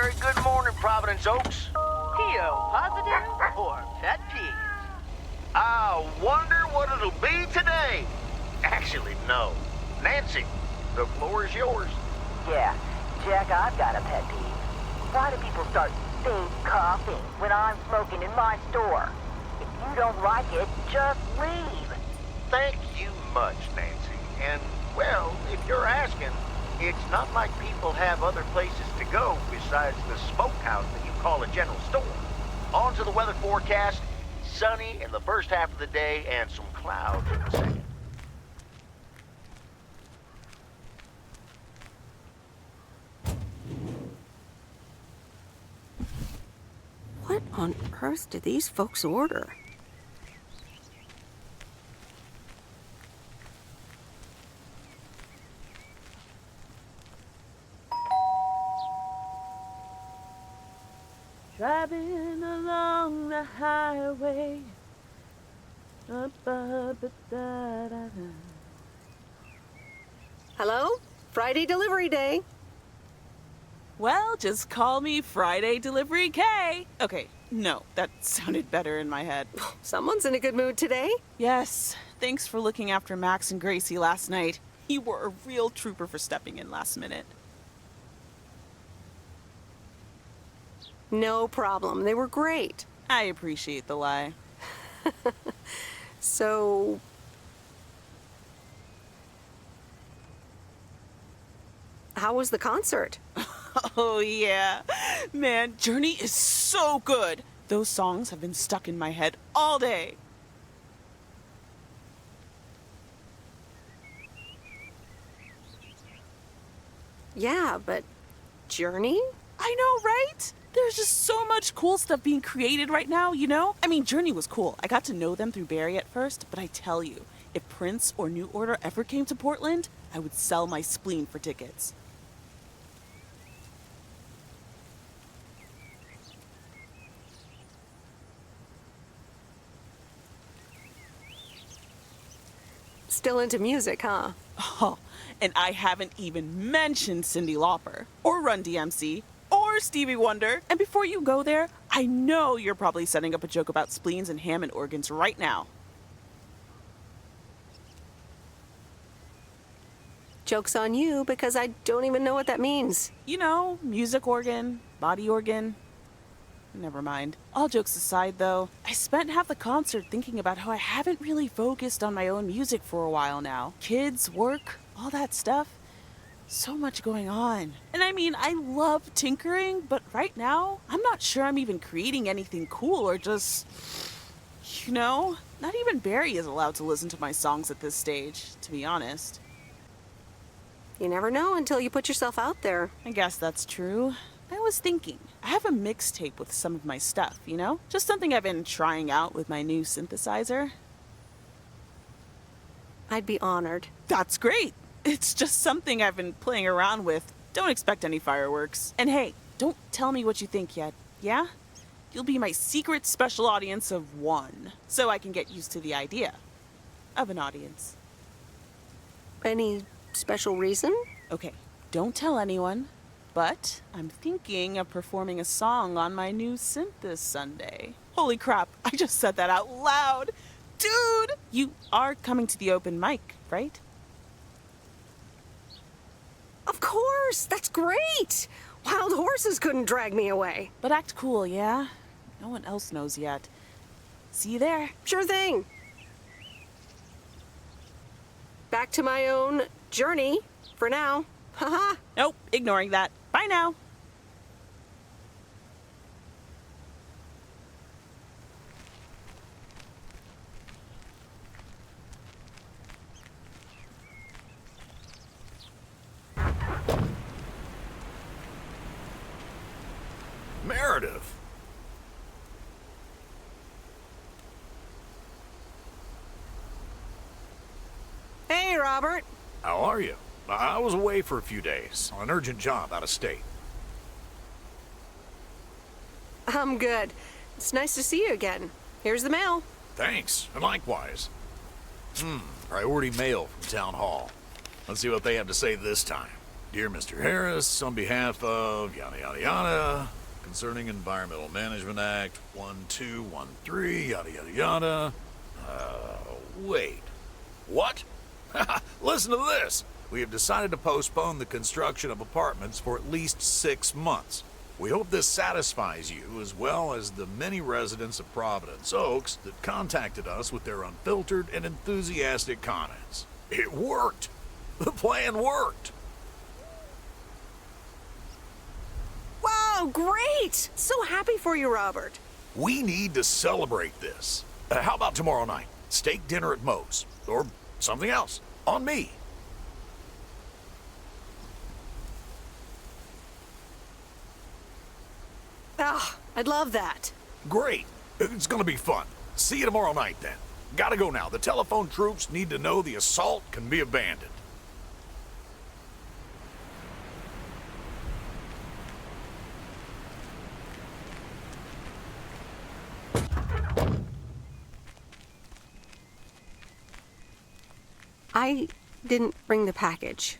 very good morning, Providence Oaks. PO positive or pet peeve? I wonder what it'll be today. Actually, no. Nancy, the floor is yours. Yeah, Jack, I've got a pet peeve. Why do people start stink coughing when I'm smoking in my store? If you don't like it, just leave. Thank you much, Nancy. And, well, if you're asking, it's not like people have other places to go besides the smokehouse that you call a general store. On to the weather forecast. Sunny in the first half of the day and some clouds in the second. What on earth did these folks order? Driving along the highway. Hello? Friday delivery day. Well, just call me Friday Delivery K. Okay, no, that sounded better in my head. Someone's in a good mood today. Yes, thanks for looking after Max and Gracie last night. You were a real trooper for stepping in last minute. No problem. They were great. I appreciate the lie. So... how was the concert? Oh, yeah. Man, Journey is so good. Those songs have been stuck in my head all day. Yeah, but Journey? I know, right? There's just so much cool stuff being created right now, you know? I mean, Journey was cool. I got to know them through Barry at first, but I tell you, if Prince or New Order ever came to Portland, I would sell my spleen for tickets. Still into music, huh? Oh, and I haven't even mentioned Cyndi Lauper, or Run DMC, or Stevie Wonder. And before you go there, I know you're probably setting up a joke about spleens and Hammond organs right now. Joke's on you, because I don't even know what that means. You know, music organ, body organ. Never mind. All jokes aside, though, I spent half the concert thinking about how I haven't really focused on my own music for a while now. Kids, work, all that stuff. So much going on. And I mean, I love tinkering, but right now, I'm not sure I'm even creating anything cool or just, you know, not even Barry is allowed to listen to my songs at this stage, to be honest. You never know until you put yourself out there. I guess that's true. I was thinking, I have a mixtape with some of my stuff, you know? Just something I've been trying out with my new synthesizer. I'd be honored. That's great. It's just something I've been playing around with. Don't expect any fireworks. And hey, don't tell me what you think yet, yeah? You'll be my secret special audience of one, so I can get used to the idea of an audience. Any special reason? Okay, don't tell anyone. But I'm thinking of performing a song on my new synth this Sunday. Holy crap, I just said that out loud. Dude, you are coming to the open mic, right? Of course! That's great! Wild horses couldn't drag me away. But act cool, yeah? No one else knows yet. See you there. Sure thing. Back to my own journey for now. Haha. Nope, ignoring that. Bye now. Meredith! Hey, Robert. How are you? I was away for a few days on an urgent job out of state. I'm good. It's nice to see you again. Here's the mail. Thanks, and likewise. Priority mail from Town Hall. Let's see what they have to say this time. Dear Mr. Harris, on behalf of yada yada yada, concerning Environmental Management Act 1213, yada yada yada. Wait. What? Listen to this. We have decided to postpone the construction of apartments for at least 6 months. We hope this satisfies you as well as the many residents of Providence Oaks that contacted us with their unfiltered and enthusiastic comments. It worked. The plan worked. Wow, great! So happy for you, Robert. We need to celebrate this. How about tomorrow night? Steak dinner at Moe's. Or something else. On me. Ah, I'd love that. Great. It's gonna be fun. See you tomorrow night then. Gotta go now. The telephone troops need to know the assault can be abandoned. I didn't bring the package.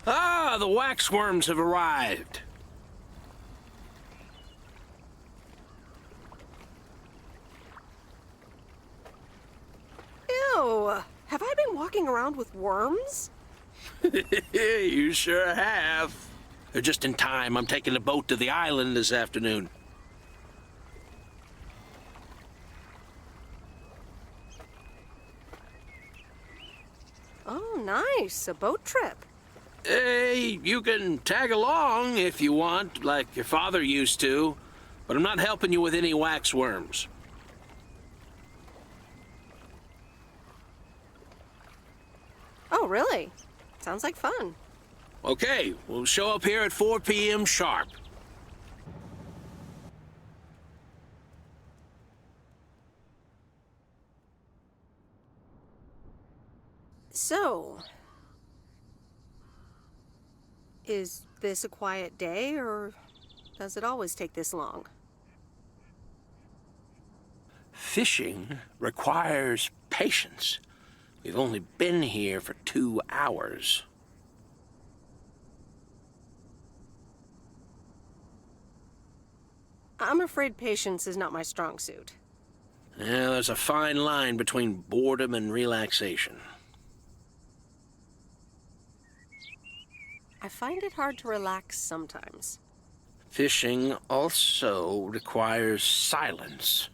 Ah, the waxworms have arrived. Ew! Have I been walking around with worms? You sure have. They're just in time. I'm taking a boat to the island this afternoon. Oh, nice. A boat trip. Hey, you can tag along if you want, like your father used to, but I'm not helping you with any waxworms. Oh, really? Sounds like fun. Okay, we'll show up here at 4 p.m. sharp. So, is this a quiet day, or does it always take this long? Fishing requires patience. We've only been here for 2 hours. I'm afraid patience is not my strong suit. Yeah, there's a fine line between boredom and relaxation. I find it hard to relax sometimes. Fishing also requires silence.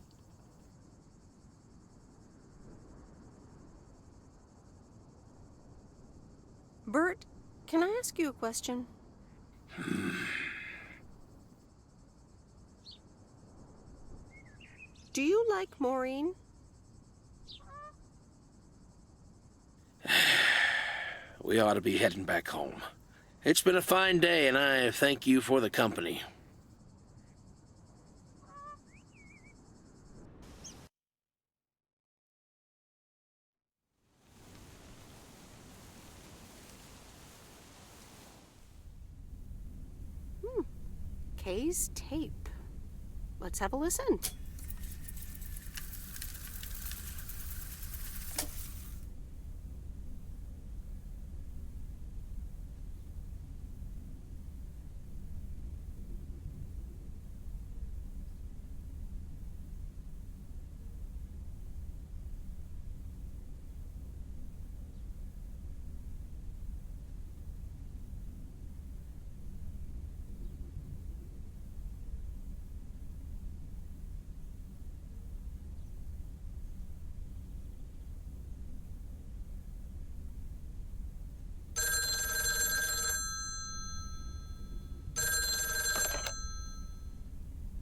Bert, can I ask you a question? Do you like Maureen? We ought to be heading back home. It's been a fine day, and I thank you for the company. Kay's tape. Let's have a listen.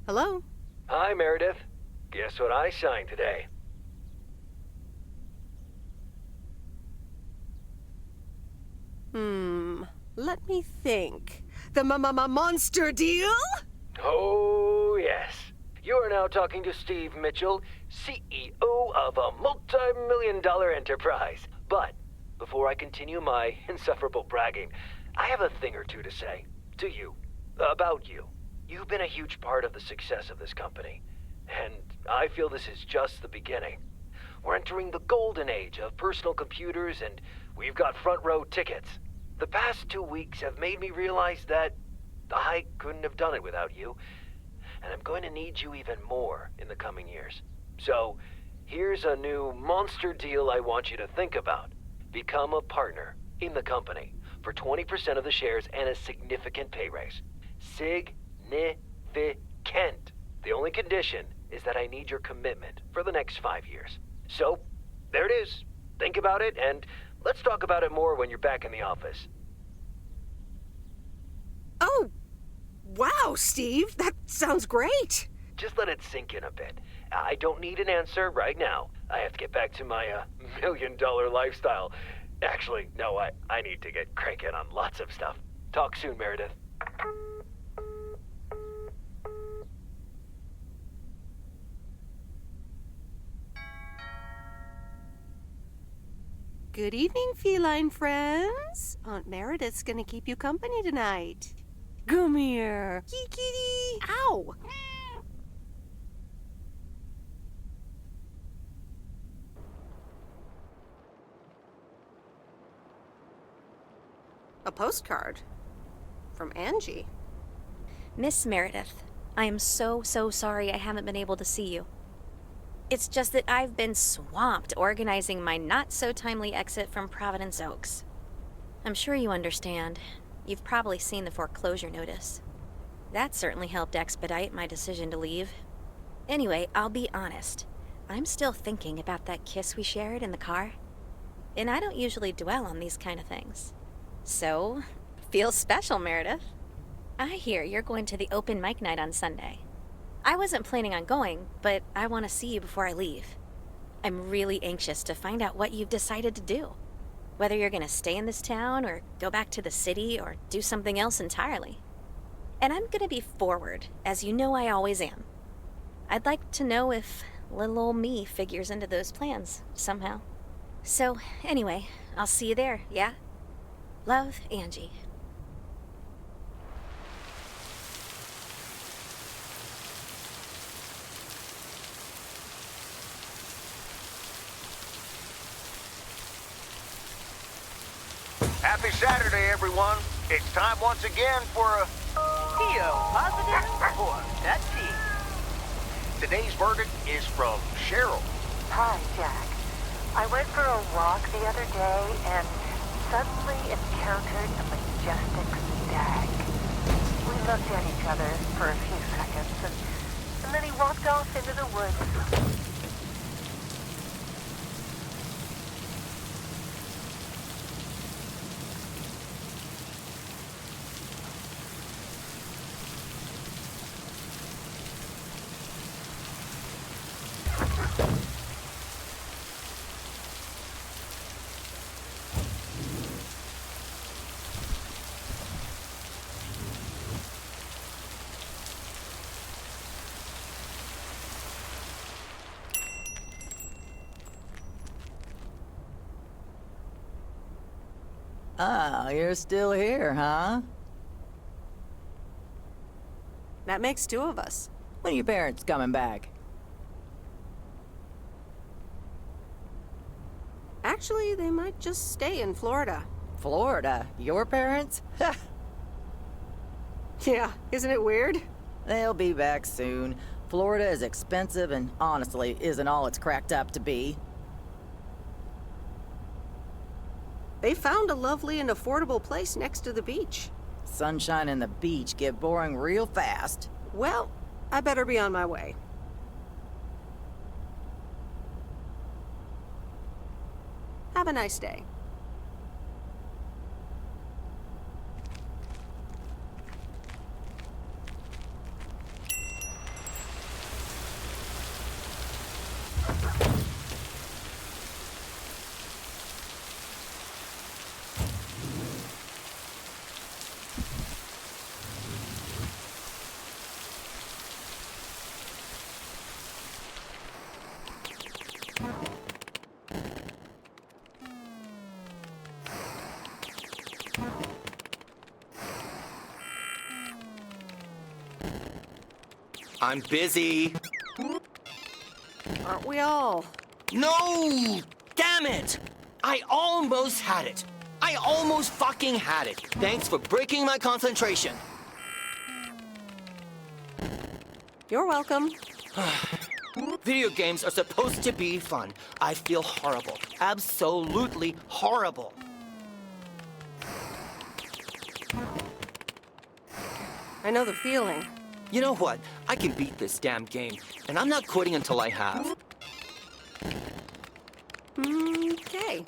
Hello? Hi, Meredith. Guess what I signed today? Let me think. The monster deal? Oh, yes. You are now talking to Steve Mitchell, CEO of a multi-million-dollar enterprise. But before I continue my insufferable bragging, I have a thing or two to say to you, about you. You've been a huge part of the success of this company, and I feel this is just the beginning. We're entering the golden age of personal computers, and we've got front row tickets. The past 2 weeks have made me realize that I couldn't have done it without you, and I'm going to need you even more in the coming years. So, here's a new monster deal I want you to think about. Become a partner in the company for 20% of the shares and a significant pay raise. Significant. The only condition is that I need your commitment for the next 5 years. So, there it is. Think about it, and let's talk about it more when you're back in the office. Oh, wow, Steve. That sounds great. Just let it sink in a bit. I don't need an answer right now. I have to get back to my million-dollar lifestyle. Actually, no, I need to get cranking on lots of stuff. Talk soon, Meredith. Good evening, feline friends. Aunt Meredith's gonna keep you company tonight. Come here. Kitty. Ow. A postcard from Angie. Miss Meredith, I am so sorry I haven't been able to see you. It's just that I've been swamped organizing my not-so-timely exit from Providence Oaks. I'm sure you understand. You've probably seen the foreclosure notice. That certainly helped expedite my decision to leave. Anyway, I'll be honest. I'm still thinking about that kiss we shared in the car. And I don't usually dwell on these kind of things. So, feels special, Meredith. I hear you're going to the open mic night on Sunday. I wasn't planning on going, but I want to see you before I leave. I'm really anxious to find out what you've decided to do. Whether you're going to stay in this town, or go back to the city, or do something else entirely. And I'm going to be forward, as you know I always am. I'd like to know if little old me figures into those plans, somehow. So, anyway, I'll see you there, yeah? Love, Angie. Happy Saturday, everyone. It's time once again for a... PO positive or pet peeve? Today's verdict is from Cheryl. Hi, Jack. I went for a walk the other day and suddenly encountered a majestic stag. We looked at each other for a few seconds, and then he walked off into the woods. Ah, you're still here, huh? That makes two of us. When are your parents coming back? Actually, they might just stay in Florida. Florida? Your parents? Yeah, isn't it weird? They'll be back soon. Florida is expensive and honestly isn't all it's cracked up to be. They found a lovely and affordable place next to the beach. Sunshine and the beach get boring real fast. Well, I better be on my way. Have a nice day. I'm busy. Aren't we all? No! Damn it! I almost had it. I almost fucking had it. Thanks for breaking my concentration. You're welcome. Video games are supposed to be fun. I feel horrible. Absolutely horrible. I know the feeling. You know what? I can beat this damn game, and I'm not quitting until I have. Okay.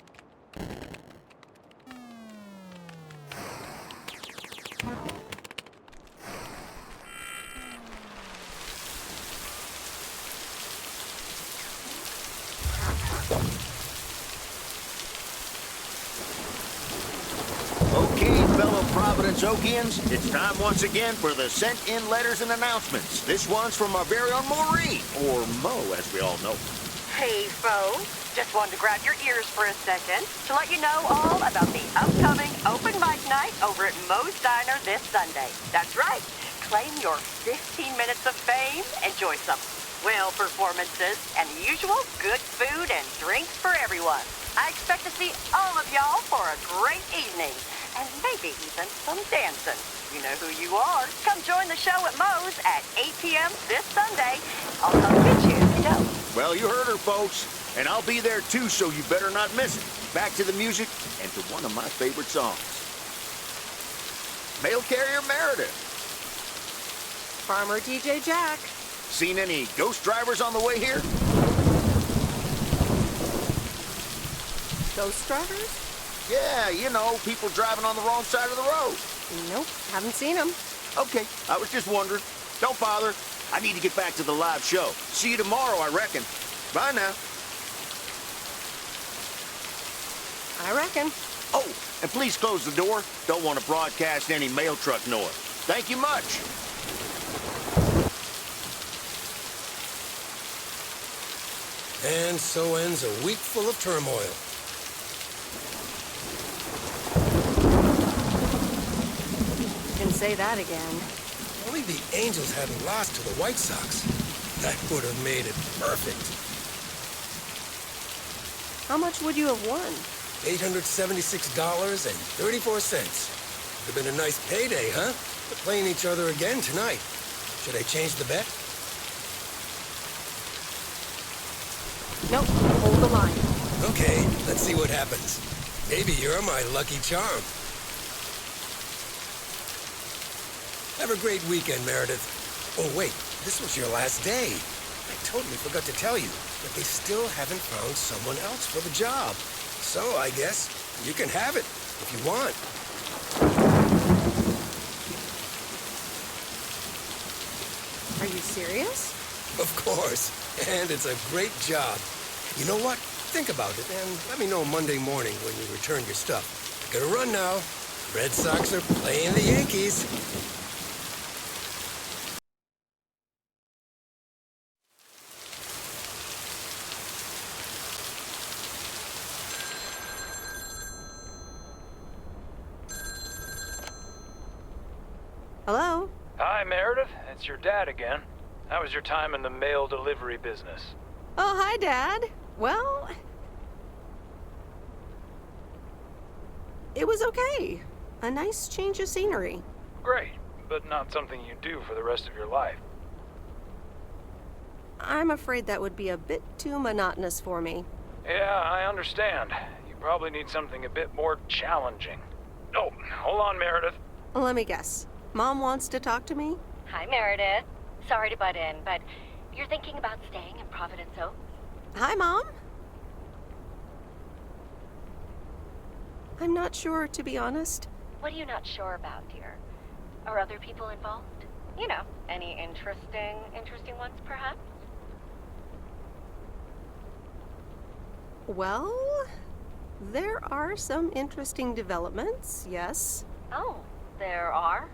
Okay, fellow Providence Okians, it's time once again for the sent-in letters and announcements. This one's from our very own Maureen, or Mo, as we all know. Hey, folks. Just wanted to grab your ears for a second to let you know all about the upcoming open mic night over at Moe's Diner this Sunday. That's right. Claim your 15 minutes of fame. Enjoy some swell performances and the usual good food and drinks for everyone. I expect to see all of y'all for a great evening and maybe even some dancing. You know who you are. Come join the show at Moe's at 8 p.m. this Sunday. I'll come get you if you don't. Well, you heard her, folks. And I'll be there too, so you better not miss it. Back to the music and to one of my favorite songs. Mail Carrier Meredith. Farmer DJ Jack. Seen any ghost drivers on the way here? Ghost drivers? Yeah, you know, people driving on the wrong side of the road. Nope, haven't seen them. Okay, I was just wondering. Don't bother. I need to get back to the live show. See you tomorrow, I reckon. Bye now. I reckon. Oh, and please close the door. Don't want to broadcast any mail truck noise. Thank you much. And so ends a week full of turmoil. You can say that again. Only the Angels hadn't lost to the White Sox. That would have made it perfect. How much would you have won? $876.34. Would have been a nice payday, huh? We're playing each other again tonight. Should I change the bet? Nope, hold the line. Okay, let's see what happens. Maybe you're my lucky charm. Have a great weekend, Meredith. Oh, wait, this was your last day. I totally forgot to tell you, but they still haven't found someone else for the job. So I guess you can have it if you want. Are you serious? Of course, and it's a great job. You know what? Think about it and let me know Monday morning when you return your stuff. I gotta run now. Red Sox are playing the Yankees. Hello? Hi, Meredith. It's your dad again. How was your time in the mail delivery business? Oh, hi, Dad. Well, it was okay. A nice change of scenery. Great, but not something you do for the rest of your life. I'm afraid that would be a bit too monotonous for me. Yeah, I understand. You probably need something a bit more challenging. Oh, hold on, Meredith. Let me guess. Mom wants to talk to me? Hi, Meredith. Sorry to butt in, but you're thinking about staying in Providence Oaks? Hi, Mom. I'm not sure, to be honest. What are you not sure about, dear? Are other people involved? You know, any interesting ones, perhaps? Well, there are some interesting developments, yes. Oh, there are?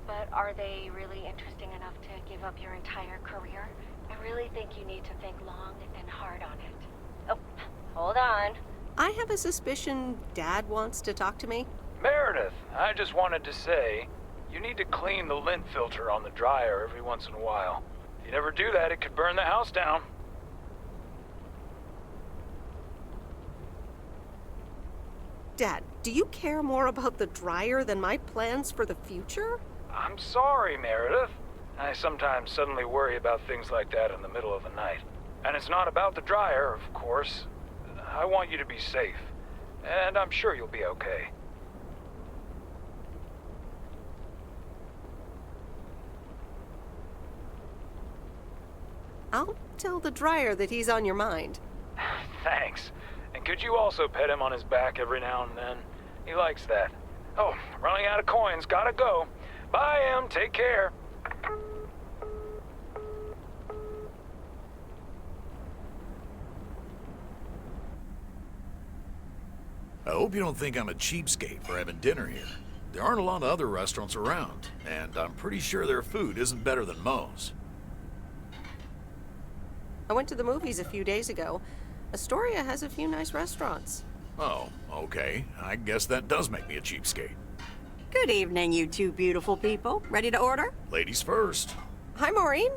But are they really interesting enough to give up your entire career? I really think you need to think long and hard on it. Oh, hold on. I have a suspicion Dad wants to talk to me. Meredith, I just wanted to say, You need to clean the lint filter on the dryer every once in a while. If you never do that, it could burn the house down. Dad, do you care more about the dryer than my plans for the future? I'm sorry, Meredith. I sometimes suddenly worry about things like that in the middle of the night. And it's not about the dryer, of course. I want you to be safe. And I'm sure you'll be okay. I'll tell the dryer that he's on your mind. Thanks. And could you also pet him on his back every now and then? He likes that. Oh, running out of coins. Gotta go. Bye, Em. Take care. I hope you don't think I'm a cheapskate for having dinner here. There aren't a lot of other restaurants around, and I'm pretty sure their food isn't better than Moe's. I went to the movies a few days ago. Astoria has a few nice restaurants. Oh, okay. I guess that does make me a cheapskate. Good evening, you two beautiful people. Ready to order? Ladies first. Hi, Maureen.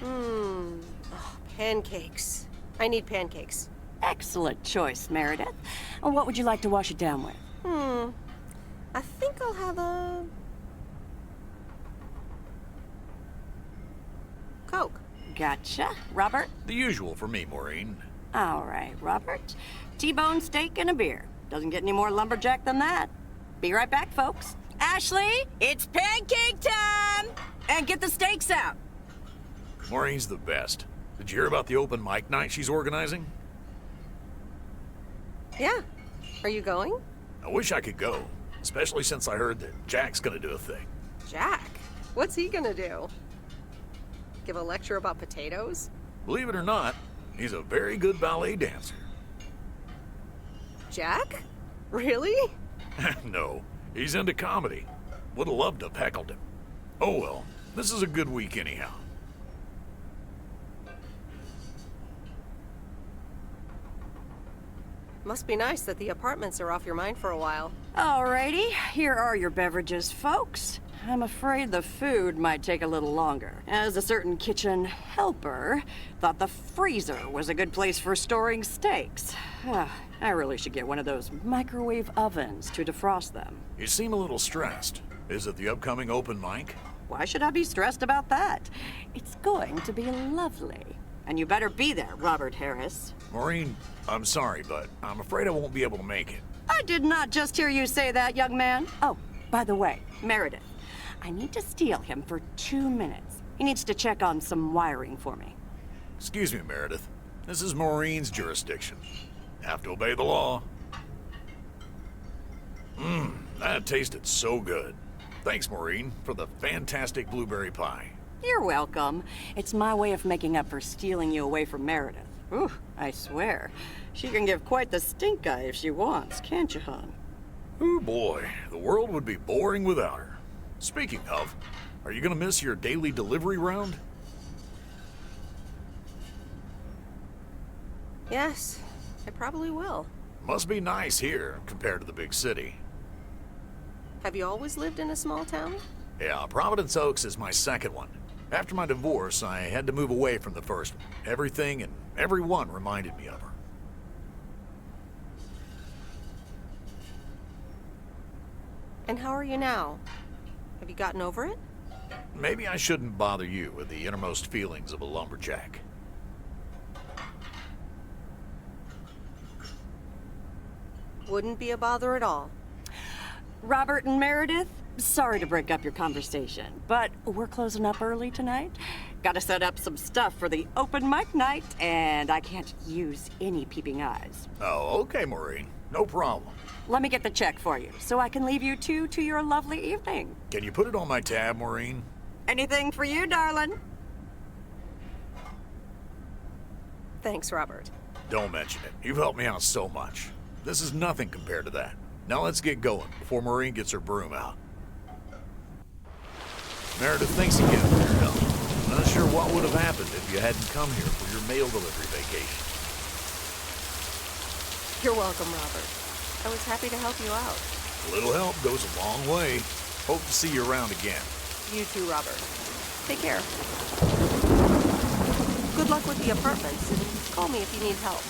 Oh, pancakes. I need pancakes. Excellent choice, Meredith. And what would you like to wash it down with? I think I'll have a Coke. Gotcha. Robert? The usual for me, Maureen. All right, Robert. T-bone steak and a beer. Doesn't get any more lumberjack than that. Be right back, folks. Ashley, it's pancake time! And get the steaks out. Maureen's the best. Did you hear about the open mic night she's organizing? Yeah. Are you going? I wish I could go, especially since I heard that Jack's gonna do a thing. Jack? What's he gonna do? Give a lecture about potatoes? Believe it or not, he's a very good ballet dancer. Jack? Really? No, he's into comedy. Would have loved to have heckled him. Oh well, this is a good week anyhow. Must be nice that the apartments are off your mind for a while. Alrighty, here are your beverages, folks. I'm afraid the food might take a little longer, as a certain kitchen helper thought the freezer was a good place for storing steaks. I really should get one of those microwave ovens to defrost them. You seem a little stressed. Is it the upcoming open mic? Why should I be stressed about that? It's going to be lovely. And you better be there, Robert Harris. Maureen, I'm sorry, but I'm afraid I won't be able to make it. I did not just hear you say that, young man. Oh, by the way, Meredith, I need to steal him for 2 minutes. He needs to check on some wiring for me. Excuse me, Meredith. This is Maureen's jurisdiction. Have to obey the law. That tasted so good. Thanks, Maureen, for the fantastic blueberry pie. You're welcome. It's my way of making up for stealing you away from Meredith. Ooh, I swear. She can give quite the stink eye if she wants, can't you, hon? Oh boy, the world would be boring without her. Speaking of, are you gonna miss your daily delivery round? Yes, I probably will. Must be nice here compared to the big city. Have you always lived in a small town? Yeah, Providence Oaks is my second one. After my divorce, I had to move away from the first one. Everything and everyone reminded me of her. And how are you now? Have you gotten over it? Maybe I shouldn't bother you with the innermost feelings of a lumberjack. Wouldn't be a bother at all. Robert and Meredith, sorry to break up your conversation, but we're closing up early tonight. Gotta set up some stuff for the open mic night, and I can't use any peeping eyes. Oh, okay, Maureen. No problem. Let me get the check for you, so I can leave you two to your lovely evening. Can you put it on my tab, Maureen? Anything for you, darling? Thanks, Robert. Don't mention it. You've helped me out so much. This is nothing compared to that. Now let's get going before Maureen gets her broom out. Meredith, thanks again for your help. Not sure what would have happened if you hadn't come here for your mail delivery vacation. You're welcome, Robert. I was happy to help you out. A little help goes a long way. Hope to see you around again. You too, Robert. Take care. Good luck with the apartments, and call me if you need help.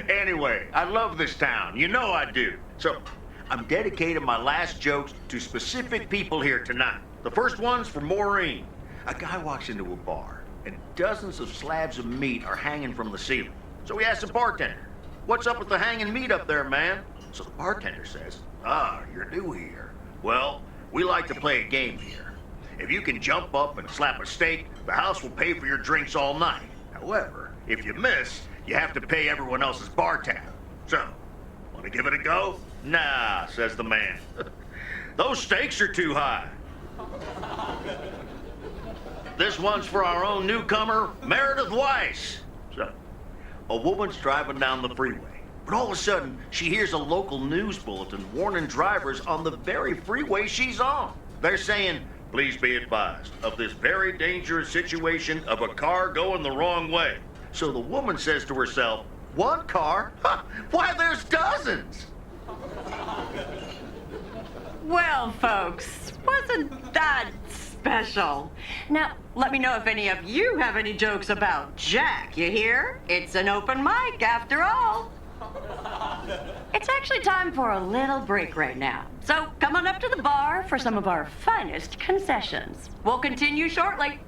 Anyway, I love this town. You know I do. So, I'm dedicating my last jokes to specific people here tonight. The first one's for Maureen. A guy walks into a bar, and dozens of slabs of meat are hanging from the ceiling. So he asks the bartender, "What's up with the hanging meat up there, man?" So the bartender says, "Ah, you're new here. Well, we like to play a game here. If you can jump up and slap a steak, the house will pay for your drinks all night. However, if you miss, you have to pay everyone else's bar tab. So, want to give it a go?" "Nah," says the man. "Those stakes are too high." This one's for our own newcomer, Meredith Weiss. So, a woman's driving down the freeway, but all of a sudden, she hears a local news bulletin warning drivers on the very freeway she's on. They're saying, "Please be advised of this very dangerous situation of a car going the wrong way." So the woman says to herself, "One car? Ha, why, there's dozens!" Well, folks, wasn't that special? Now, let me know if any of you have any jokes about Jack, you hear? It's an open mic after all. It's actually time for a little break right now. So come on up to the bar for some of our finest concessions. We'll continue shortly.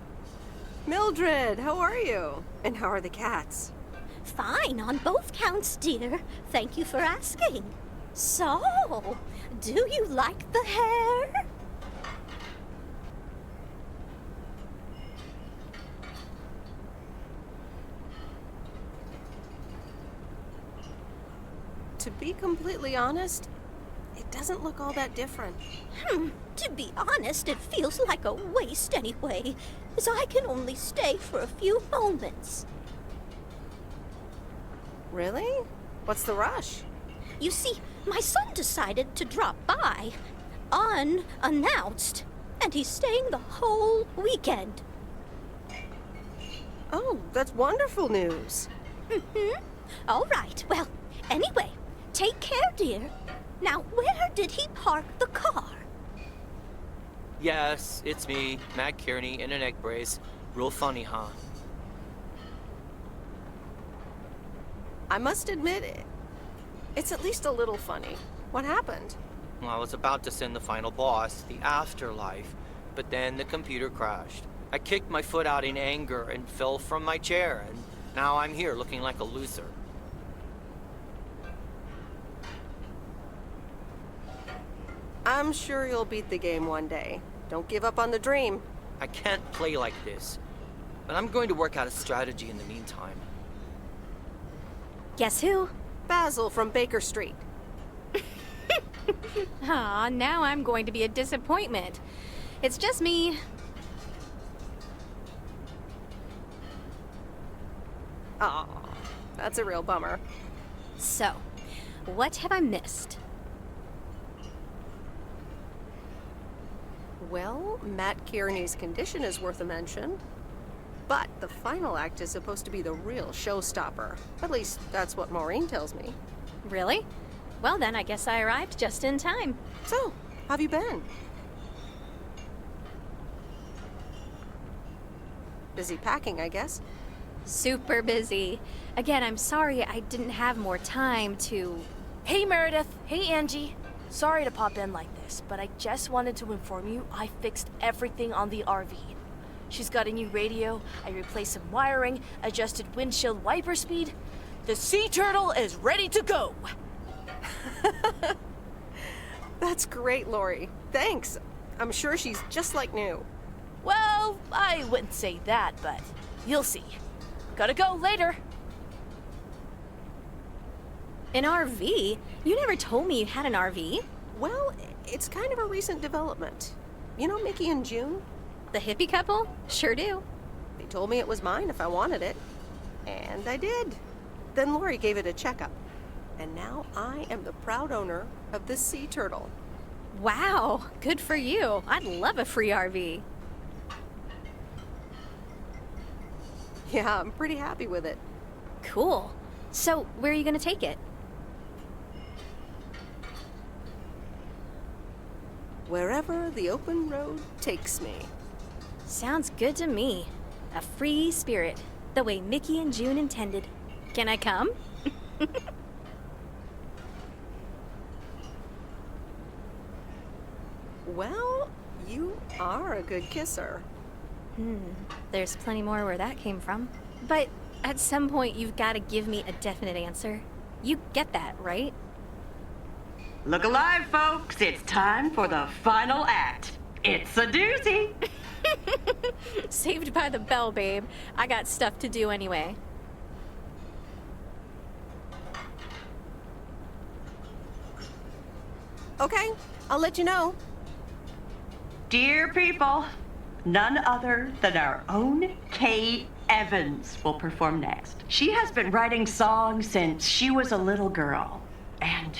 Mildred, how are you? And how are the cats? Fine on both counts, dear. Thank you for asking. So, do you like the hair? To be completely honest, it doesn't look all that different. To be honest, it feels like a waste anyway, as I can only stay for a few moments. Really? What's the rush? You see, my son decided to drop by, unannounced, and he's staying the whole weekend. Oh, that's wonderful news. All right, well, anyway, take care, dear. Now, where did he park the car? Yes, it's me, Matt Kearney, in an egg brace. Real funny, huh? I must admit, it's at least a little funny. What happened? Well, I was about to send the final boss, the afterlife, but then the computer crashed. I kicked my foot out in anger and fell from my chair, and now I'm here looking like a loser. I'm sure you'll beat the game one day. Don't give up on the dream. I can't play like this, but I'm going to work out a strategy in the meantime. Guess who? Basil from Baker Street. Aw, now I'm going to be a disappointment. It's just me. Aw, that's a real bummer. So, what have I missed? Well, Matt Kearney's condition is worth a mention. But the final act is supposed to be the real showstopper. At least, that's what Maureen tells me. Really? Well then, I guess I arrived just in time. So, how have you been? Busy packing, I guess. Super busy. Again, I'm sorry I didn't have more time to... Hey, Meredith. Hey, Angie. Sorry to pop in like this, but I just wanted to inform you I fixed everything on the RV. She's got a new radio, I replaced some wiring, adjusted windshield wiper speed. The Sea Turtle is ready to go! That's great, Lori. Thanks. I'm sure she's just like new. Well, I wouldn't say that, but you'll see. Gotta go later. An RV? You never told me you had an RV. Well, it's kind of a recent development. You know Mickey and June? The hippie couple? Sure do. They told me it was mine if I wanted it. And I did. Then Lori gave it a checkup. And now I am the proud owner of the Sea Turtle. Wow, good for you. I'd love a free RV. Yeah, I'm pretty happy with it. Cool. So, where are you going to take it? Wherever the open road takes me. Sounds good to me. A free spirit, the way Mickey and June intended. Can I come? Well, you are a good kisser. There's plenty more where that came from. But at some point, you've got to give me a definite answer. You get that, right? Look alive, folks. It's time for the final act. It's a doozy. Saved by the bell, babe. I got stuff to do anyway. Okay, I'll let you know. Dear people, none other than our own Kay Evans will perform next. She has been writing songs since she was a little girl, and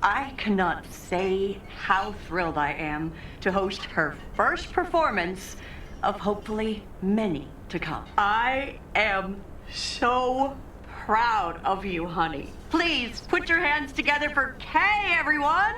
I cannot say how thrilled I am to host her first performance of hopefully many to come. I am so proud of you, honey. Please put your hands together for Kay, everyone!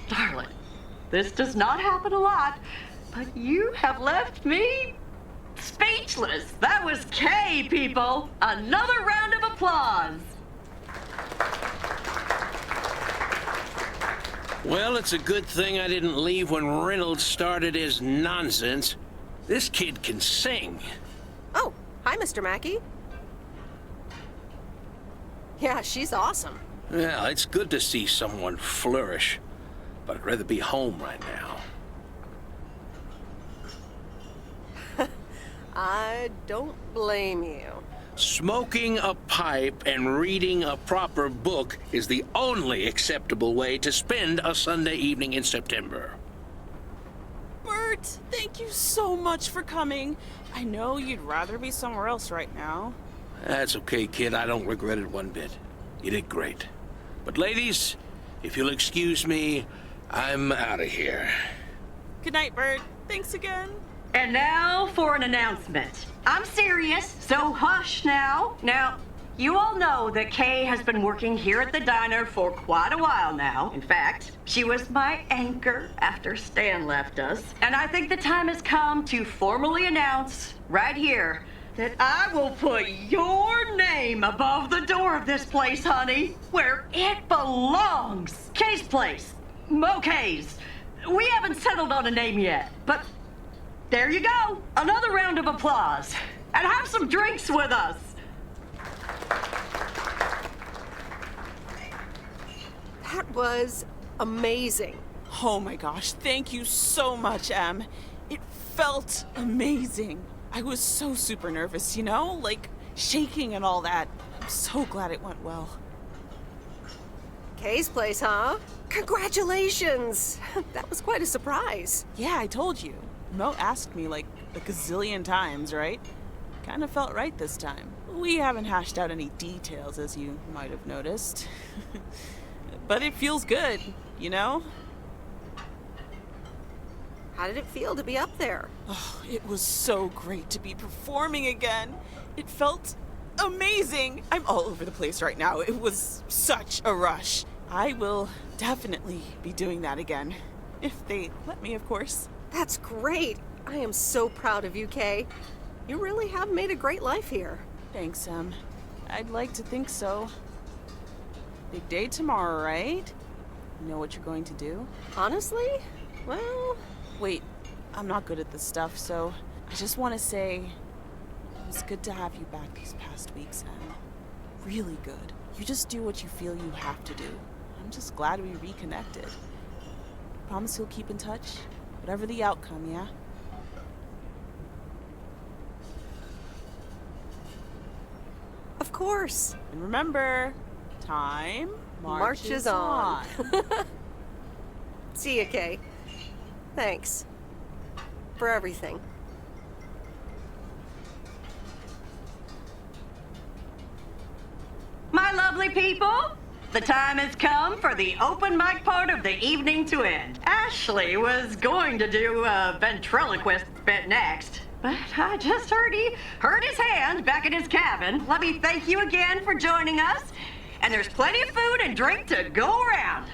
Darling, this does not happen a lot, but you have left me speechless. That was Kay, people. Another round of applause. Well, it's a good thing I didn't leave when Reynolds started his nonsense. This kid can sing. Oh, hi, Mr. Mackey. Yeah, she's awesome. Well, it's good to see someone flourish, but I'd rather be home right now. I don't blame you. Smoking a pipe and reading a proper book is the only acceptable way to spend a Sunday evening in September. Bert, thank you so much for coming. I know you'd rather be somewhere else right now. That's okay, kid. I don't regret it one bit. You did great. But ladies, if you'll excuse me, I'm out of here. Good night, Bert. Thanks again. And now for an announcement. I'm serious, so hush now. Now, you all know that Kay has been working here at the diner for quite a while now. In fact, she was my anchor after Stan left us. And I think the time has come to formally announce right here that I will put your name above the door of this place, honey, where it belongs. Kay's Place. Mo Kay's. We haven't settled on a name yet, but there you go. Another round of applause. And have some drinks with us. That was amazing. Oh my gosh, thank you so much, Em. It felt amazing. I was so super nervous, you know? Like, shaking and all that. I'm so glad it went well. Kay's place, huh? Congratulations! That was quite a surprise. Yeah, I told you. Mo asked me like a gazillion times, right? Kinda felt right this time. We haven't hashed out any details, as you might have noticed. But it feels good, you know? How did it feel to be up there? Oh, it was so great to be performing again. It felt amazing. I'm all over the place right now. It was such a rush. I will definitely be doing that again. If they let me, of course. That's great. I am so proud of you, Kay. You really have made a great life here. Thanks, Em. I'd like to think so. Big day tomorrow, right? You know what you're going to do? Honestly? Well... Wait, I'm not good at this stuff, so I just want to say it was good to have you back these past weeks, Em. Really good. You just do what you feel you have to do. I'm just glad we reconnected. Promise you'll keep in touch, whatever the outcome, yeah? Of course. And remember, time marches on. See ya, Kay. Thanks. For everything. My lovely people, the time has come for the open mic part of the evening to end. Ashley was going to do a ventriloquist bit next, but I just heard he hurt his hand back in his cabin. Let me thank you again for joining us, and there's plenty of food and drink to go around.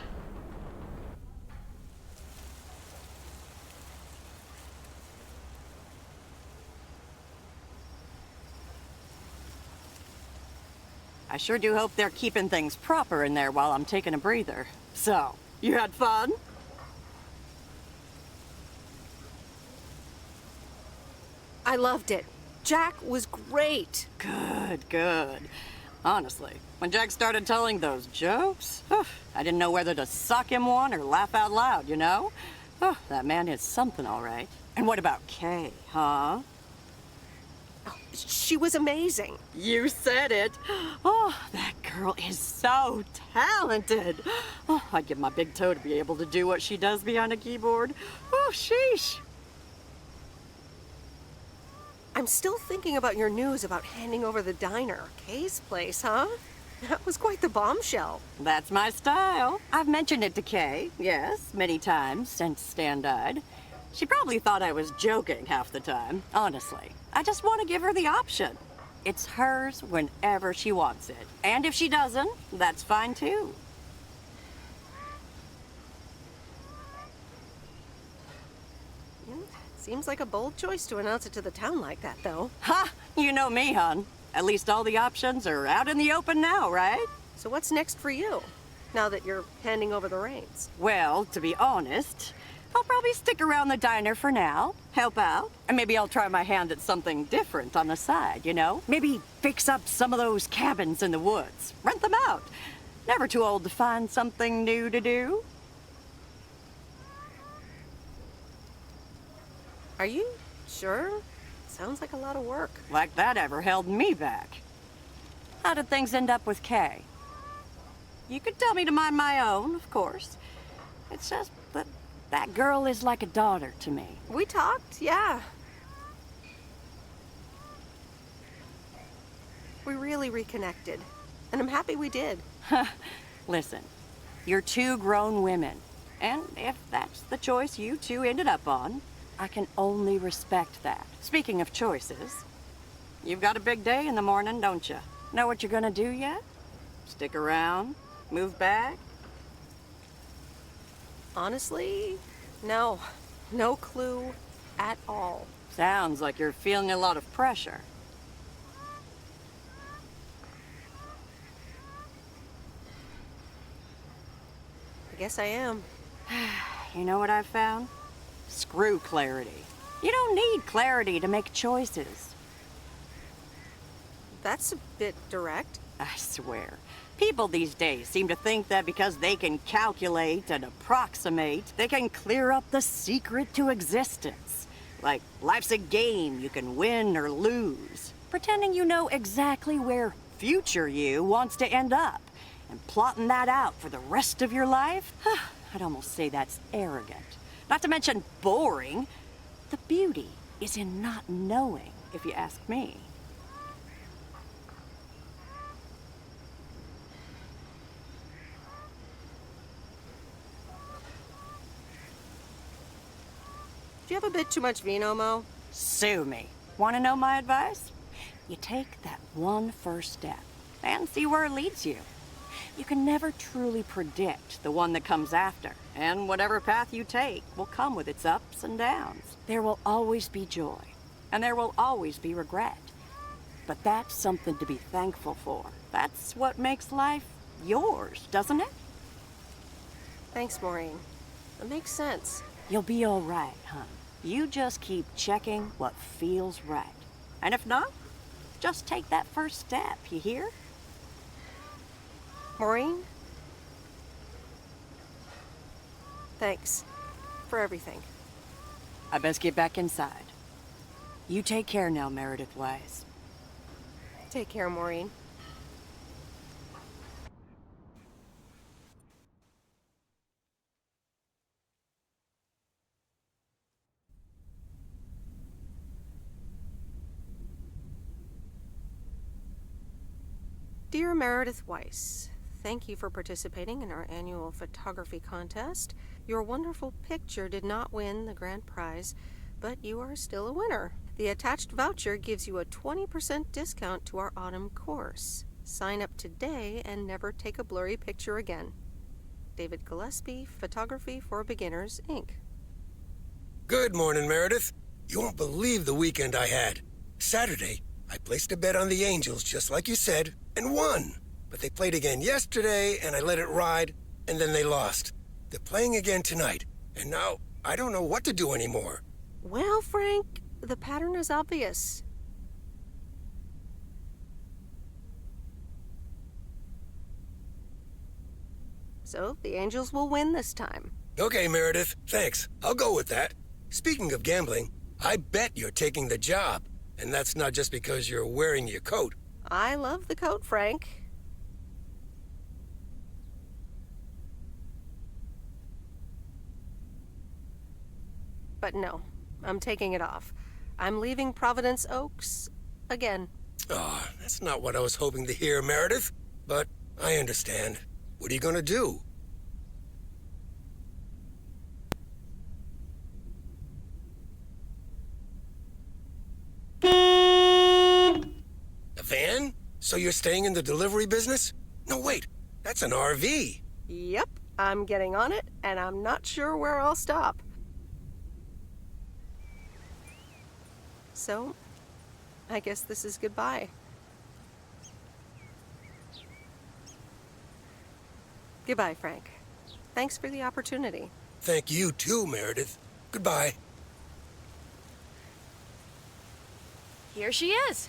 I sure do hope they're keeping things proper in there while I'm taking a breather. So, you had fun? I loved it. Jack was great. Good, good. Honestly, when Jack started telling those jokes, I didn't know whether to suck him one or laugh out loud, you know? That man is something, all right. And what about Kay, huh? She was amazing. You said it. Oh, that girl is so talented. Oh, I'd give my big toe to be able to do what she does behind a keyboard. Oh, sheesh. I'm still thinking about your news about handing over the diner. Kay's place, huh? That was quite the bombshell. That's my style. I've mentioned it to Kay, yes, many times since Stan died. She probably thought I was joking half the time, honestly. I just want to give her the option. It's hers whenever she wants it. And if she doesn't, that's fine too. Seems like a bold choice to announce it to the town like that, though. Ha! You know me, hon. At least all the options are out in the open now, right? So what's next for you, now that you're handing over the reins? Well, to be honest, I'll probably stick around the diner for now, help out, and maybe I'll try my hand at something different on the side, you know? Maybe fix up some of those cabins in the woods, rent them out. Never too old to find something new to do. Are you sure? Sounds like a lot of work. Like that ever held me back. How did things end up with Kay? You could tell me to mind my own, of course. It's just that that girl is like a daughter to me. We talked, yeah. We really reconnected, and I'm happy we did. Listen, you're two grown women, and if that's the choice you two ended up on, I can only respect that. Speaking of choices, you've got a big day in the morning, don't you? Know what you're gonna do yet? Stick around? Move back? Honestly, no. No clue at all. Sounds like you're feeling a lot of pressure. I guess I am. You know what I've found? Screw clarity. You don't need clarity to make choices. That's a bit direct. I swear. People these days seem to think that because they can calculate and approximate, they can clear up the secret to existence. Like life's a game you can win or lose. Pretending you know exactly where future you wants to end up. And plotting that out for the rest of your life? I'd almost say that's arrogant. Not to mention boring. The beauty is in not knowing, if you ask me. Do you have a bit too much vino, Mo? Sue me. Want to know my advice? You take that one first step and see where it leads you. You can never truly predict the one that comes after, and whatever path you take will come with its ups and downs. There will always be joy, and there will always be regret. But that's something to be thankful for. That's what makes life yours, doesn't it? Thanks, Maureen. That makes sense. You'll be all right, hon. You just keep checking what feels right. And if not, just take that first step, you hear? Maureen? Thanks for everything. I best get back inside. You take care now, Meredith Wise. Take care, Maureen. Dear Meredith Weiss, thank you for participating in our annual photography contest. Your wonderful picture did not win the grand prize, but you are still a winner. The attached voucher gives you a 20% discount to our autumn course. Sign up today and never take a blurry picture again. David Gillespie, Photography for Beginners, Inc. Good morning, Meredith. You won't believe the weekend I had. Saturday, I placed a bet on the Angels, just like you said, and won. But they played again yesterday, and I let it ride, and then they lost. They're playing again tonight, and now I don't know what to do anymore. Well, Frank, the pattern is obvious. So, the Angels will win this time. Okay, Meredith, thanks. I'll go with that. Speaking of gambling, I bet you're taking the job. And that's not just because you're wearing your coat. I love the coat, Frank. But no, I'm taking it off. I'm leaving Providence Oaks again. Oh, that's not what I was hoping to hear, Meredith. But I understand. What are you gonna do? A van? So you're staying in the delivery business? No, wait. That's an RV. Yep, I'm getting on it, and I'm not sure where I'll stop. So, I guess this is goodbye. Goodbye, Frank. Thanks for the opportunity. Thank you too, Meredith. Goodbye. Here she is.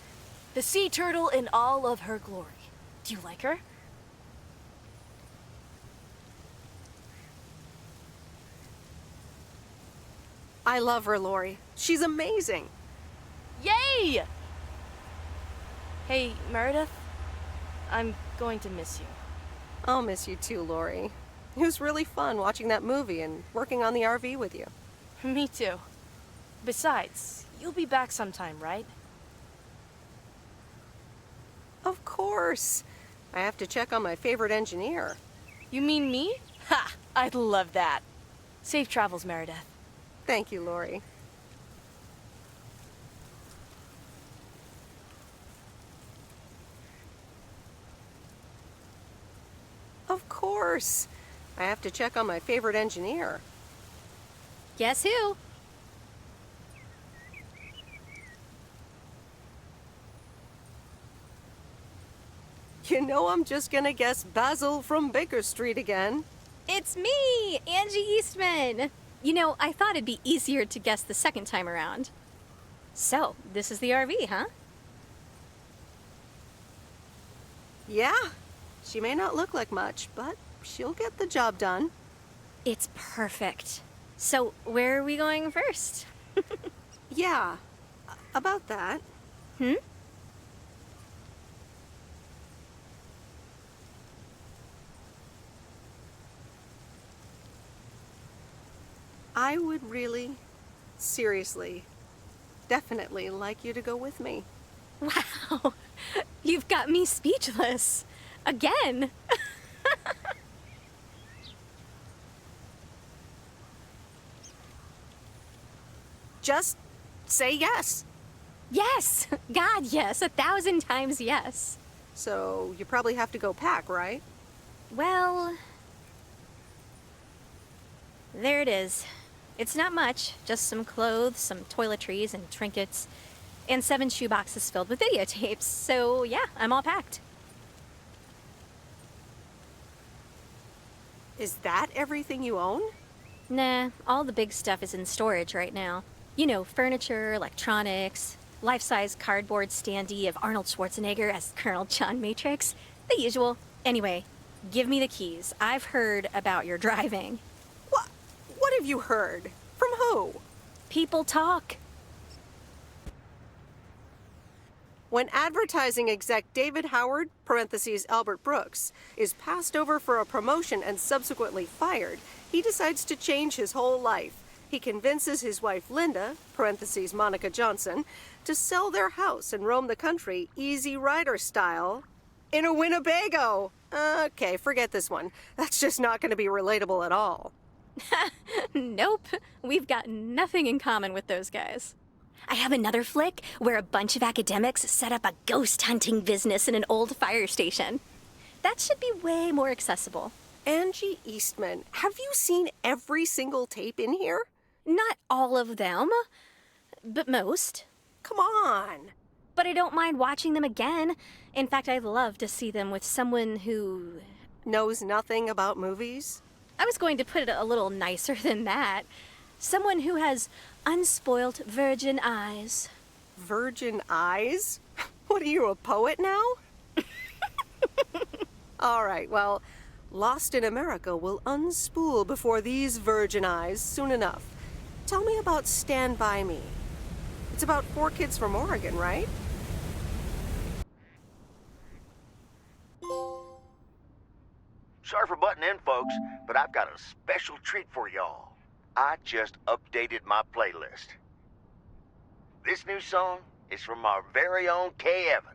The sea turtle in all of her glory. Do you like her? I love her, Lori. She's amazing. Yay! Hey, Meredith. I'm going to miss you. I'll miss you too, Lori. It was really fun watching that movie and working on the RV with you. Me too. Besides, you'll be back sometime, right? Of course. I have to check on my favorite engineer. You mean me? Ha! I'd love that. Safe travels, Meredith. Thank you, Lori. Of course. I have to check on my favorite engineer. Guess who? You know I'm just gonna guess Basil from Baker Street again. It's me, Angie Eastman. You know, I thought it'd be easier to guess the second time around. So, this is the RV, huh? Yeah. She may not look like much, but she'll get the job done. It's perfect. So, where are we going first? Yeah, about that. Hmm? I would really, seriously, definitely like you to go with me. Wow, you've got me speechless. Again. Just say yes. Yes! God, yes. 1,000 times yes. So you probably have to go pack, right? Well, there it is. It's not much, just some clothes, some toiletries and trinkets, and 7 shoeboxes filled with videotapes. So yeah, I'm all packed. Is that everything you own? Nah, all the big stuff is in storage right now. You know, furniture, electronics, life-size cardboard standee of Arnold Schwarzenegger as Colonel John Matrix. The usual. Anyway, give me the keys. I've heard about your driving. What have you heard? From who? People talk. When advertising exec David Howard, parentheses Albert Brooks, is passed over for a promotion and subsequently fired, he decides to change his whole life. He convinces his wife Linda, parentheses Monica Johnson, to sell their house and roam the country Easy Rider style in a Winnebago. Okay, forget this one. That's just not going to be relatable at all. Nope, we've got nothing in common with those guys. I have another flick where a bunch of academics set up a ghost hunting business in an old fire station. That should be way more accessible. Angie Eastman, have you seen every single tape in here? Not all of them, but most. Come on. But I don't mind watching them again. In fact, I'd love to see them with someone who knows nothing about movies. I was going to put it a little nicer than that. Someone who has unspoilt virgin eyes. Virgin eyes? What are you, a poet now? All right, well, Lost in America will unspool before these virgin eyes soon enough. Tell me about Stand By Me. It's about 4 kids from Oregon, right? Sorry for butting in, folks, but I've got a special treat for y'all. I just updated my playlist. This new song is from our very own Kay Evans.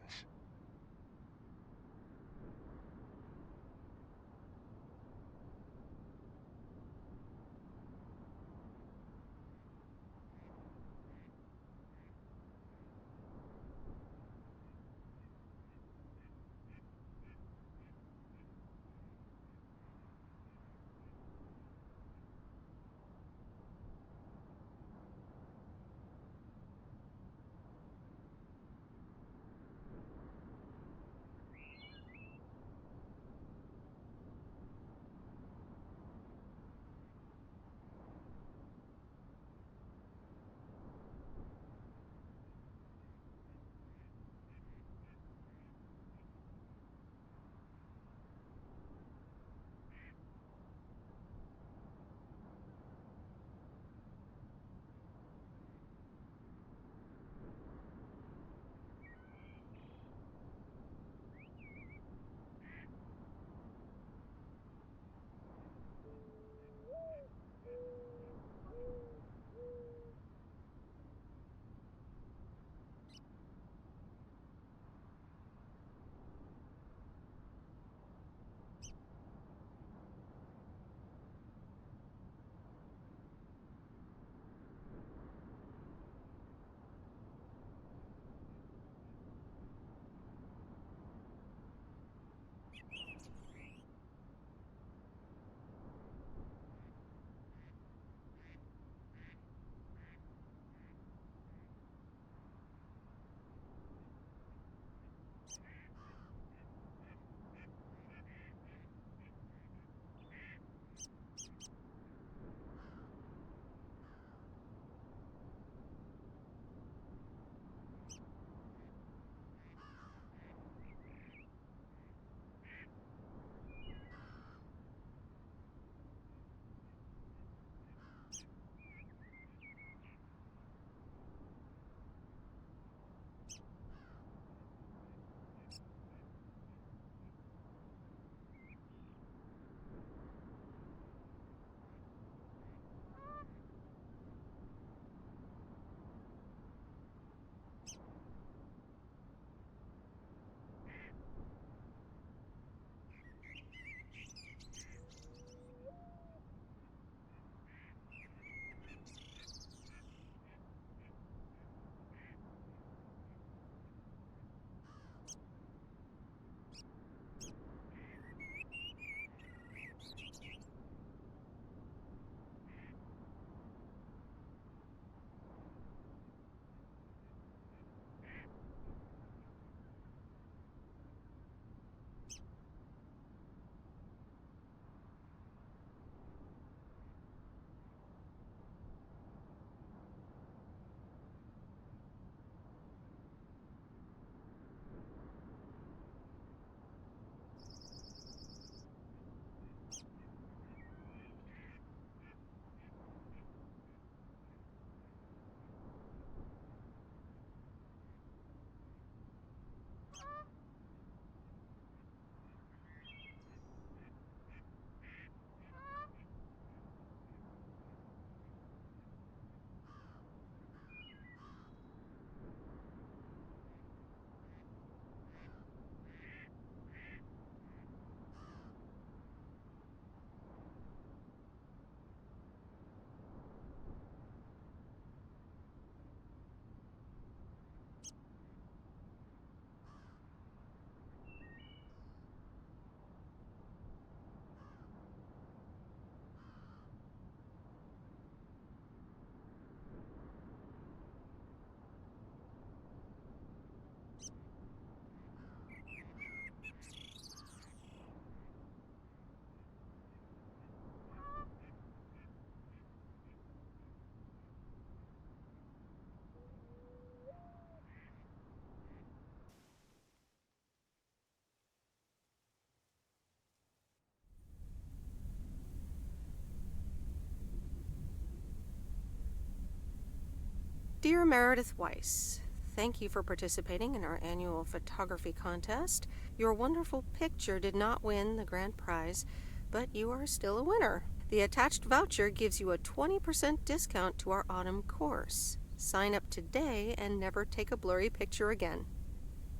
Dear Meredith Weiss, thank you for participating in our annual photography contest. Your wonderful picture did not win the grand prize, but you are still a winner. The attached voucher gives you a 20% discount to our autumn course. Sign up today and never take a blurry picture again.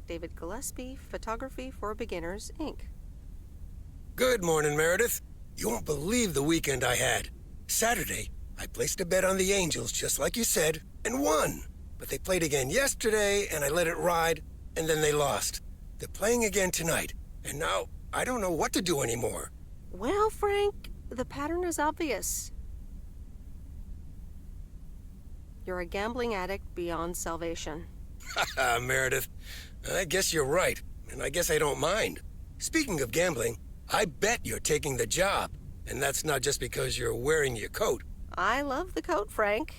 David Gillespie, Photography for Beginners, Inc. Good morning, Meredith. You won't believe the weekend I had. Saturday, I placed a bet on the Angels, just like you said, and won. But they played again yesterday, and I let it ride, and then they lost. They're playing again tonight, and now I don't know what to do anymore. Well, Frank, the pattern is obvious. You're a gambling addict beyond salvation. Haha, Meredith. I guess you're right, and I guess I don't mind. Speaking of gambling, I bet you're taking the job, and that's not just because you're wearing your coat. I love the coat, Frank.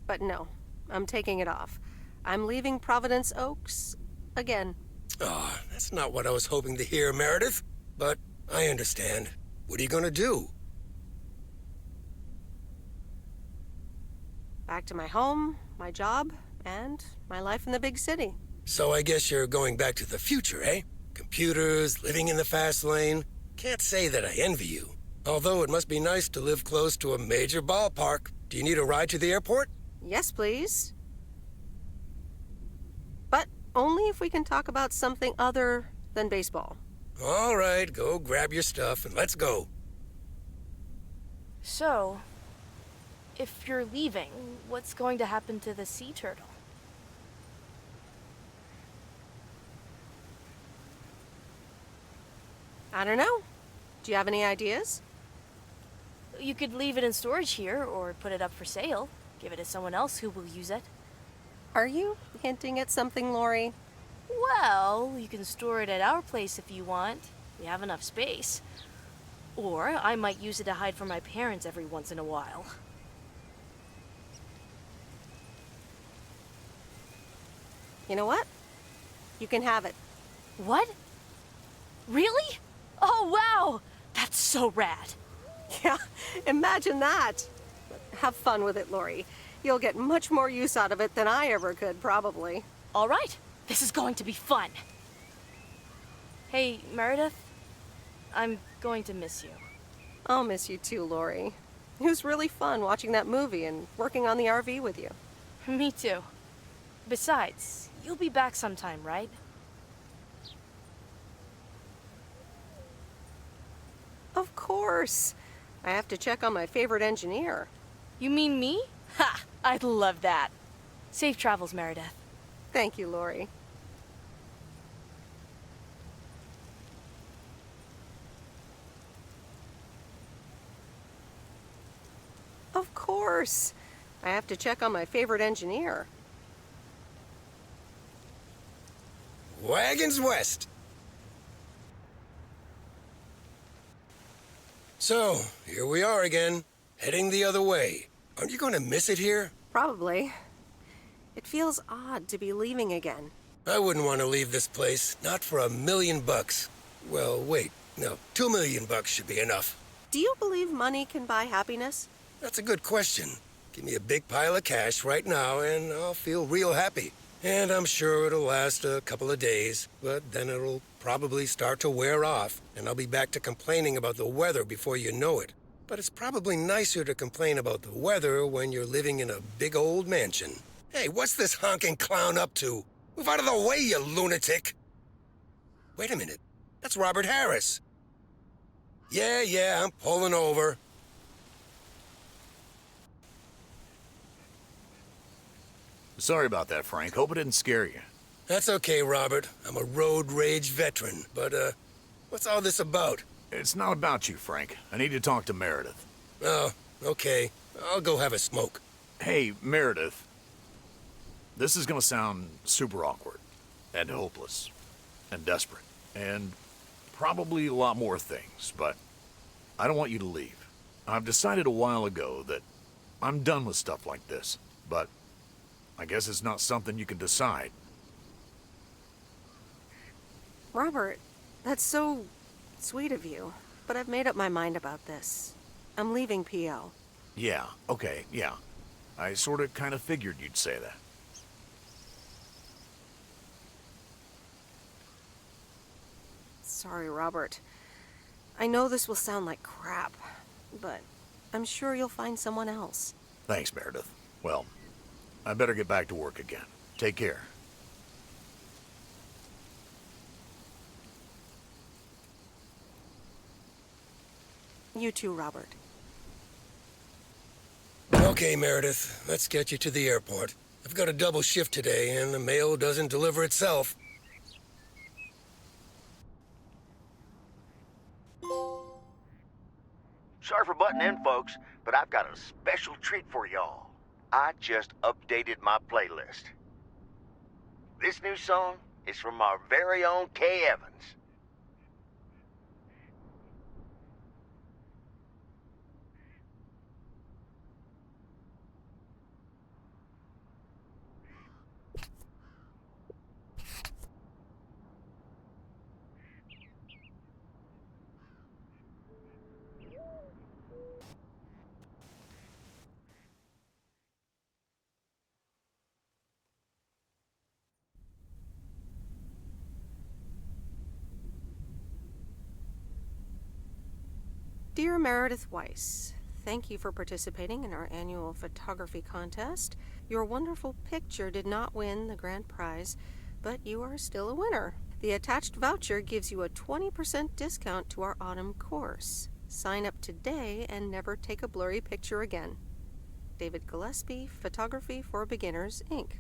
But no, I'm taking it off. I'm leaving Providence Oaks again. Oh, that's not what I was hoping to hear, Meredith. But I understand. What are you gonna do? Back to my home, my job, and my life in the big city. So I guess you're going back to the future, eh? Computers, living in the fast lane. Can't say that I envy you. Although it must be nice to live close to a major ballpark. Do you need a ride to the airport? Yes, please. But only if we can talk about something other than baseball. All right, go grab your stuff and let's go. So, if you're leaving, what's going to happen to the sea turtle? I don't know. Do you have any ideas? You could leave it in storage here, or put it up for sale. Give it to someone else who will use it. Are you hinting at something, Lori? Well, you can store it at our place if you want. We have enough space. Or I might use it to hide from my parents every once in a while. You know what? You can have it. What? Really? Oh, wow! That's so rad. Yeah, imagine that. Have fun with it, Lori. You'll get much more use out of it than I ever could, probably. All right, this is going to be fun. Hey, Meredith, I'm going to miss you. I'll miss you too, Lori. It was really fun watching that movie and working on the RV with you. Me too. Besides, you'll be back sometime, right? Of course. I have to check on my favorite engineer. You mean me? Ha! I'd love that. Safe travels, Meredith. Thank you, Lori. Of course. I have to check on my favorite engineer. Wagons west. So, here we are again, heading the other way. Aren't you going to miss it here? Probably. It feels odd to be leaving again. I wouldn't want to leave this place, not for $1 million. Well, wait, no, $2 million should be enough. Do you believe money can buy happiness? That's a good question. Give me a big pile of cash right now and I'll feel real happy. And I'm sure it'll last a couple of days, but then it'll probably start to wear off, and I'll be back to complaining about the weather before you know it. But it's probably nicer to complain about the weather when you're living in a big old mansion. Hey, what's this honking clown up to? Move out of the way, you lunatic! Wait a minute. That's Robert Harris. Yeah, I'm pulling over. Sorry about that, Frank. Hope it didn't scare you. That's okay, Robert. I'm a road rage veteran. But, what's all this about? It's not about you, Frank. I need to talk to Meredith. Oh, okay. I'll go have a smoke. Hey, Meredith. This is gonna sound super awkward, and hopeless, and desperate, and probably a lot more things, but I don't want you to leave. I've decided a while ago that I'm done with stuff like this, but I guess it's not something you can decide. Robert, that's so sweet of you, but I've made up my mind about this. I'm leaving PO. Yeah, okay, yeah. I sorta kinda figured you'd say that. Sorry, Robert. I know this will sound like crap, but I'm sure you'll find someone else. Thanks, Meredith. Well, I better get back to work again. Take care. You too, Robert. Okay, Meredith, let's get you to the airport. I've got a double shift today, and the mail doesn't deliver itself. Sorry for butting in, folks, but I've got a special treat for y'all. I just updated my playlist. This new song is from our very own Kay Evans. Dear Meredith Weiss, thank you for participating in our annual photography contest. Your wonderful picture did not win the grand prize, but you are still a winner. The attached voucher gives you a 20% discount to our autumn course. Sign up today and never take a blurry picture again. David Gillespie, Photography for Beginners, Inc.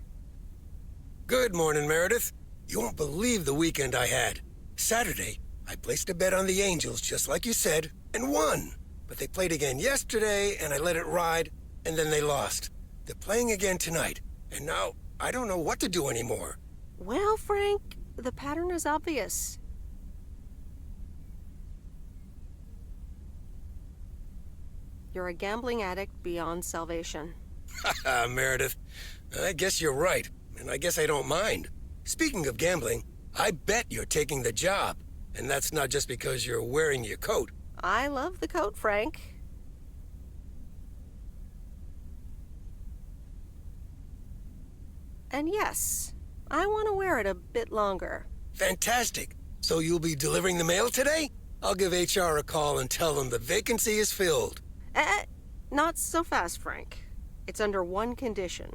Good morning, Meredith. You won't believe the weekend I had. Saturday, I placed a bet on the Angels, just like you said, and won. But they played again yesterday, and I let it ride, and then they lost. They're playing again tonight, and now I don't know what to do anymore. Well, Frank, the pattern is obvious. You're a gambling addict beyond salvation. Haha, Meredith. I guess you're right, and I guess I don't mind. Speaking of gambling, I bet you're taking the job. And that's not just because you're wearing your coat. I love the coat, Frank. And yes, I want to wear it a bit longer. Fantastic. So you'll be delivering the mail today? I'll give HR a call and tell them the vacancy is filled. Not so fast, Frank. It's under one condition.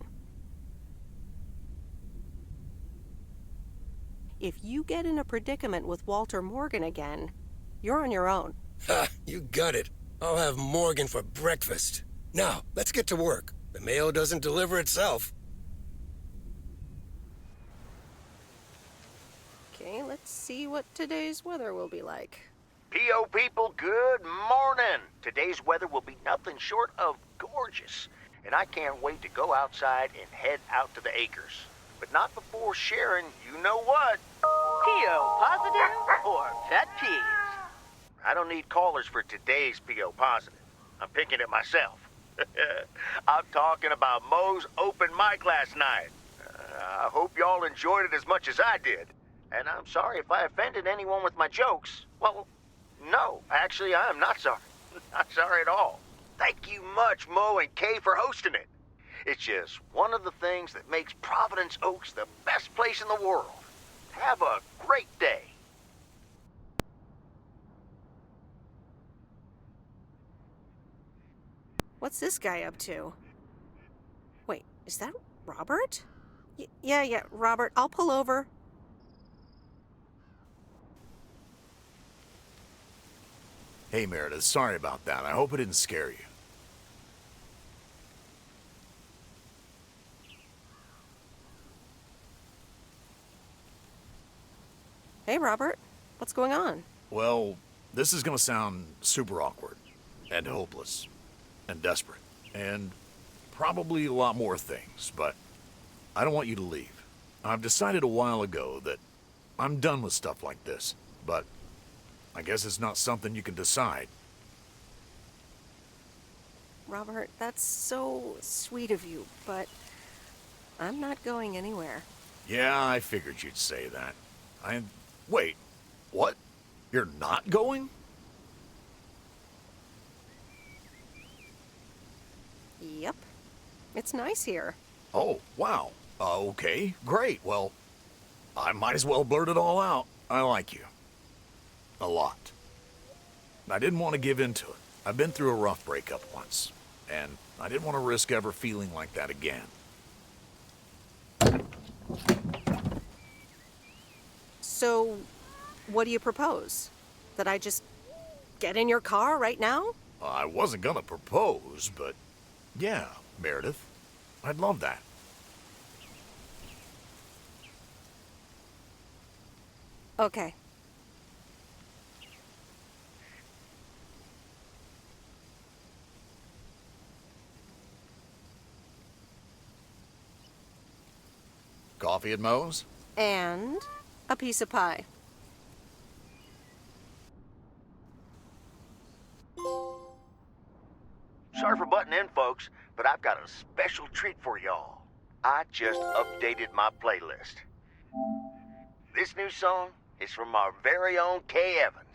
If you get in a predicament with Walter Morgan again, you're on your own. Ha, you got it. I'll have Morgan for breakfast. Now, let's get to work. The mail doesn't deliver itself. Okay, let's see what today's weather will be like. PO people, good morning. Today's weather will be nothing short of gorgeous, and I can't wait to go outside and head out to the acres. But not before sharing, you know what? PO positive or pet peeves? I don't need callers for today's PO positive. I'm picking it myself. I'm talking about Moe's open mic last night. I hope y'all enjoyed it as much as I did. And I'm sorry if I offended anyone with my jokes. Well, no, actually, I'm not sorry. Not sorry at all. Thank you much, Moe and Kay, for hosting it. It's just one of the things that makes Providence Oaks the best place in the world. Have a great day. What's this guy up to? Wait, is that Robert? Yeah, Robert, I'll pull over. Hey, Meredith, sorry about that. I hope it didn't scare you. Hey, Robert. What's going on? Well, this is gonna sound super awkward, and hopeless, and desperate, and probably a lot more things, but I don't want you to leave. I've decided a while ago that I'm done with stuff like this, but I guess it's not something you can decide. Robert, that's so sweet of you, but I'm not going anywhere. Yeah, I figured you'd say that. Wait, what? You're not going? Yep. It's nice here. Oh, wow. Okay, great. Well, I might as well blurt it all out. I like you. A lot. I didn't want to give in to it. I've been through a rough breakup once, and I didn't want to risk ever feeling like that again. So, what do you propose? That I just get in your car right now? I wasn't gonna propose, but yeah, Meredith. I'd love that. Okay. Coffee at Moe's? And a piece of pie. Sorry for butting in, folks, but I've got a special treat for y'all. I just updated my playlist. This new song is from our very own Kay Evans.